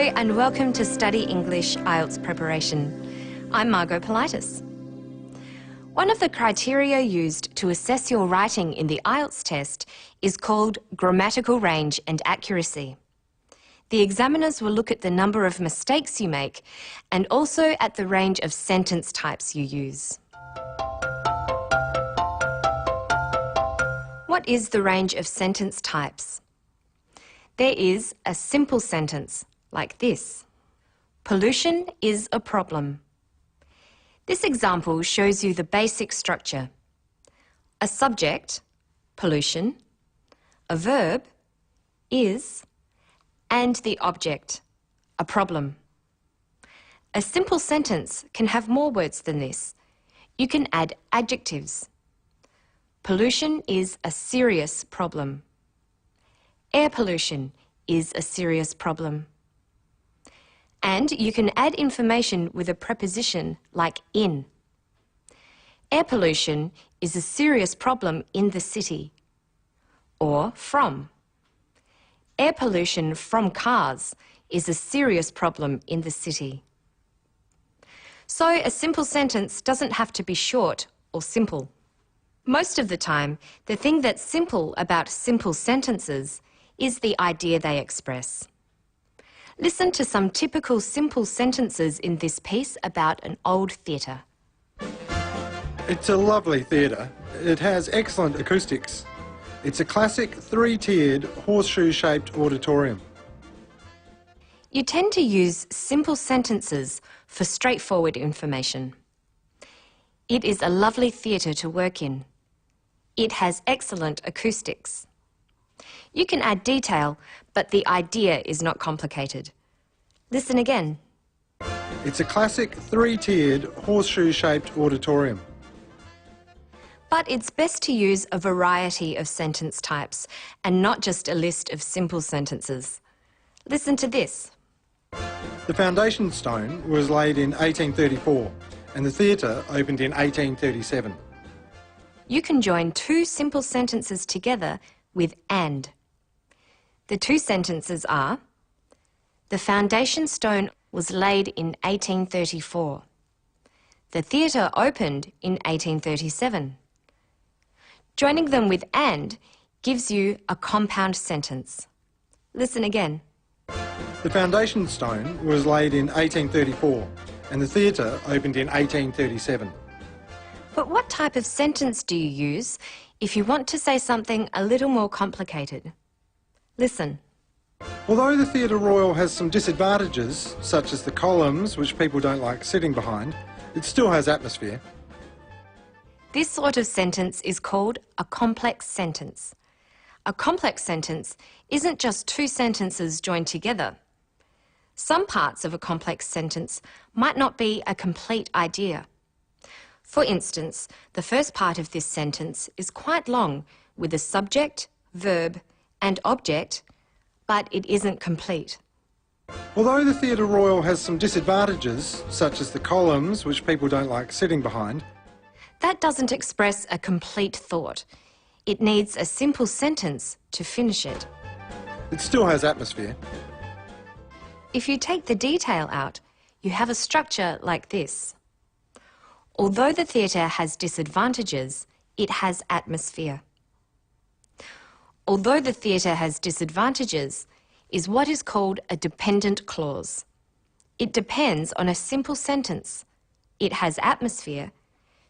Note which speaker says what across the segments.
Speaker 1: and welcome to Study English IELTS Preparation. I'm Margot Politis. One of the criteria used to assess your writing in the IELTS test is called grammatical range and accuracy. The examiners will look at the number of mistakes you make and also at the range of sentence types you use. What is the range of sentence types? There is a simple sentence, like this. Pollution is a problem. This example shows you the basic structure. A subject, pollution, a verb, is, and the object, a problem. A simple sentence can have more words than this. You can add adjectives. Pollution is a serious problem. Air pollution is a serious problem. And you can add information with a preposition like in. Air pollution is a serious problem in the city. Or from. Air pollution from cars is a serious problem in the city. So a simple sentence doesn't have to be short or simple. Most of the time, the thing that's simple about simple sentences is the idea they express. Listen to some typical simple sentences in this piece about an old theatre.
Speaker 2: It's a lovely theatre. It has excellent acoustics. It's a classic three-tiered horseshoe-shaped auditorium.
Speaker 1: You tend to use simple sentences for straightforward information. It is a lovely theatre to work in. It has excellent acoustics. You can add detail, but the idea is not complicated. Listen again.
Speaker 2: It's a classic three-tiered horseshoe-shaped auditorium.
Speaker 1: But it's best to use a variety of sentence types and not just a list of simple sentences. Listen to this.
Speaker 2: The foundation stone was laid in 1834 and the theatre opened in 1837.
Speaker 1: You can join two simple sentences together with and. The two sentences are, the foundation stone was laid in 1834. The theatre opened in 1837. Joining them with and gives you a compound sentence. Listen again.
Speaker 2: The foundation stone was laid in 1834 and the theatre opened in 1837.
Speaker 1: But what type of sentence do you use if you want to say something a little more complicated? Listen.
Speaker 2: Although the Theatre Royal has some disadvantages, such as the columns, which people don't like sitting behind, it still has atmosphere.
Speaker 1: This sort of sentence is called a complex sentence. A complex sentence isn't just two sentences joined together. Some parts of a complex sentence might not be a complete idea. For instance, the first part of this sentence is quite long with a subject, verb, and object, but it isn't complete.
Speaker 2: Although the Theatre Royal has some disadvantages, such as the columns, which people don't like sitting behind,
Speaker 1: that doesn't express a complete thought. It needs a simple sentence to finish it.
Speaker 2: it still has atmosphere.
Speaker 1: If you take the detail out, you have a structure like this. Although the theatre has disadvantages, it has atmosphere. Although the theatre has disadvantages is what is called a dependent clause. It depends on a simple sentence. It has atmosphere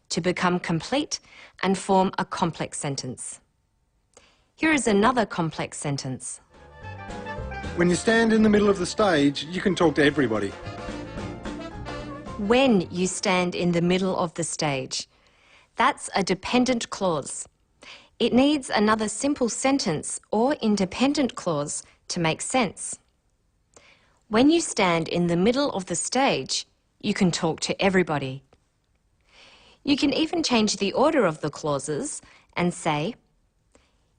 Speaker 1: to become complete and form a complex sentence. Here is another complex sentence.
Speaker 2: When you stand in the middle of the stage, you can talk to everybody.
Speaker 1: When you stand in the middle of the stage. That's a dependent clause. It needs another simple sentence or independent clause to make sense. When you stand in the middle of the stage, you can talk to everybody. You can even change the order of the clauses and say,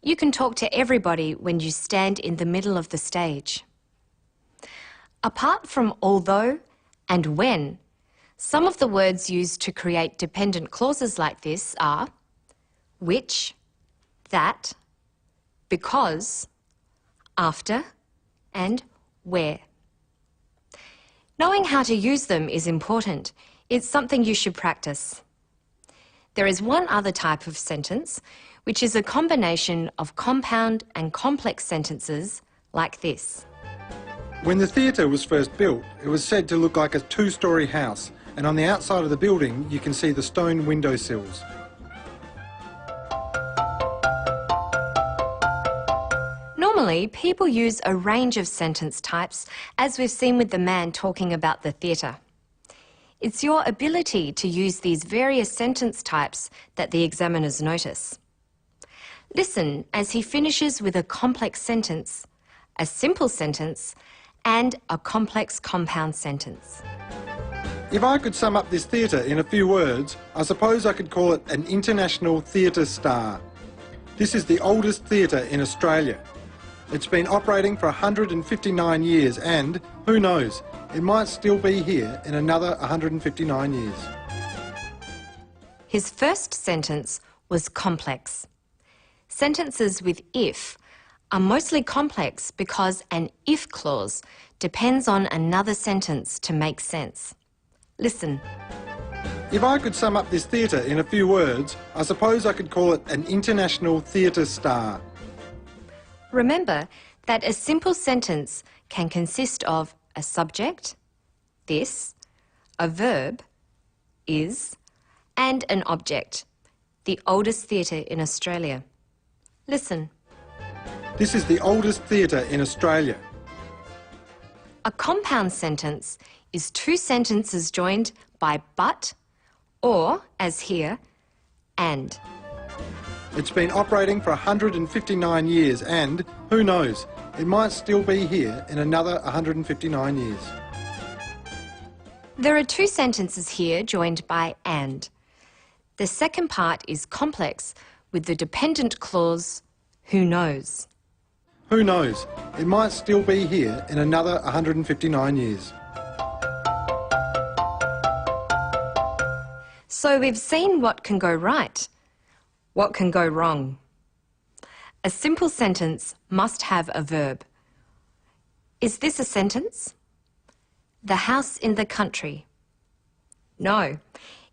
Speaker 1: you can talk to everybody when you stand in the middle of the stage. Apart from although and when, some of the words used to create dependent clauses like this are which, that, because, after, and where. Knowing how to use them is important. It's something you should practice. There is one other type of sentence, which is a combination of compound and complex sentences like this.
Speaker 2: When the theatre was first built, it was said to look like a two-storey house, and on the outside of the building you can see the stone windowsills.
Speaker 1: Normally, people use a range of sentence types, as we've seen with the man talking about the theatre. It's your ability to use these various sentence types that the examiners notice. Listen as he finishes with a complex sentence, a simple sentence, and a complex compound sentence.
Speaker 2: If I could sum up this theatre in a few words, I suppose I could call it an international theatre star. This is the oldest theatre in Australia. It's been operating for 159 years and, who knows, it might still be here in another 159 years.
Speaker 1: His first sentence was complex. Sentences with if are mostly complex because an if clause depends on another sentence to make sense. Listen.
Speaker 2: If I could sum up this theatre in a few words, I suppose I could call it an international theatre star.
Speaker 1: Remember that a simple sentence can consist of a subject, this, a verb, is, and an object, the oldest theatre in Australia. Listen.
Speaker 2: This is the oldest theatre in Australia.
Speaker 1: A compound sentence is two sentences joined by but, or, as here, and.
Speaker 2: It's been operating for 159 years and, who knows, it might still be here in another 159 years.
Speaker 1: There are two sentences here joined by and. The second part is complex with the dependent clause, who knows.
Speaker 2: Who knows, it might still be here in another 159 years.
Speaker 1: So we've seen what can go right. What can go wrong? A simple sentence must have a verb. Is this a sentence? The house in the country. No,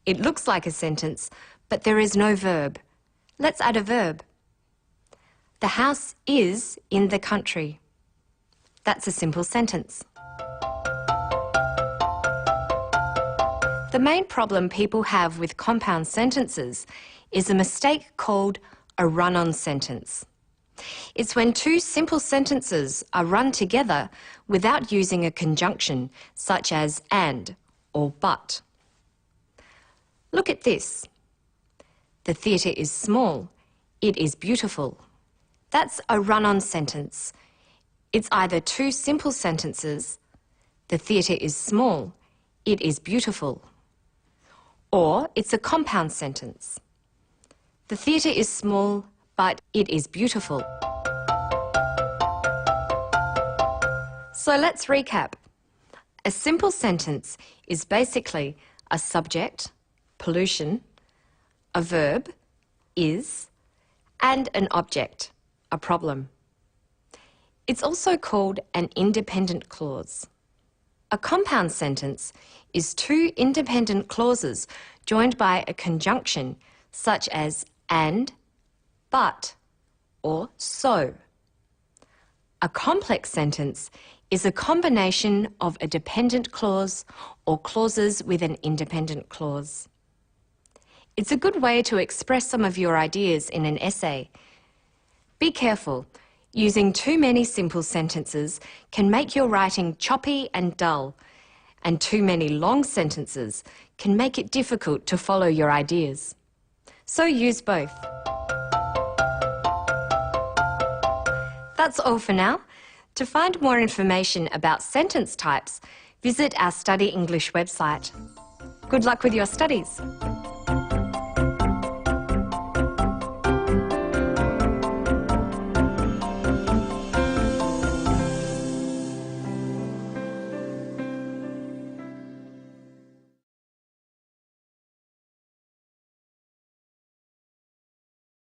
Speaker 1: it looks like a sentence, but there is no verb. Let's add a verb. The house is in the country. That's a simple sentence. The main problem people have with compound sentences is a mistake called a run-on sentence. It's when two simple sentences are run together without using a conjunction, such as and or but. Look at this. The theatre is small. It is beautiful. That's a run-on sentence. It's either two simple sentences, the theatre is small, it is beautiful, or it's a compound sentence. The theatre is small, but it is beautiful. So let's recap. A simple sentence is basically a subject, pollution, a verb, is, and an object, a problem. It's also called an independent clause. A compound sentence is two independent clauses joined by a conjunction such as and, but, or so. A complex sentence is a combination of a dependent clause or clauses with an independent clause. It's a good way to express some of your ideas in an essay. Be careful. Using too many simple sentences can make your writing choppy and dull, and too many long sentences can make it difficult to follow your ideas. So use both. That's all for now. To find more information about sentence types, visit our Study English website. Good luck with your studies.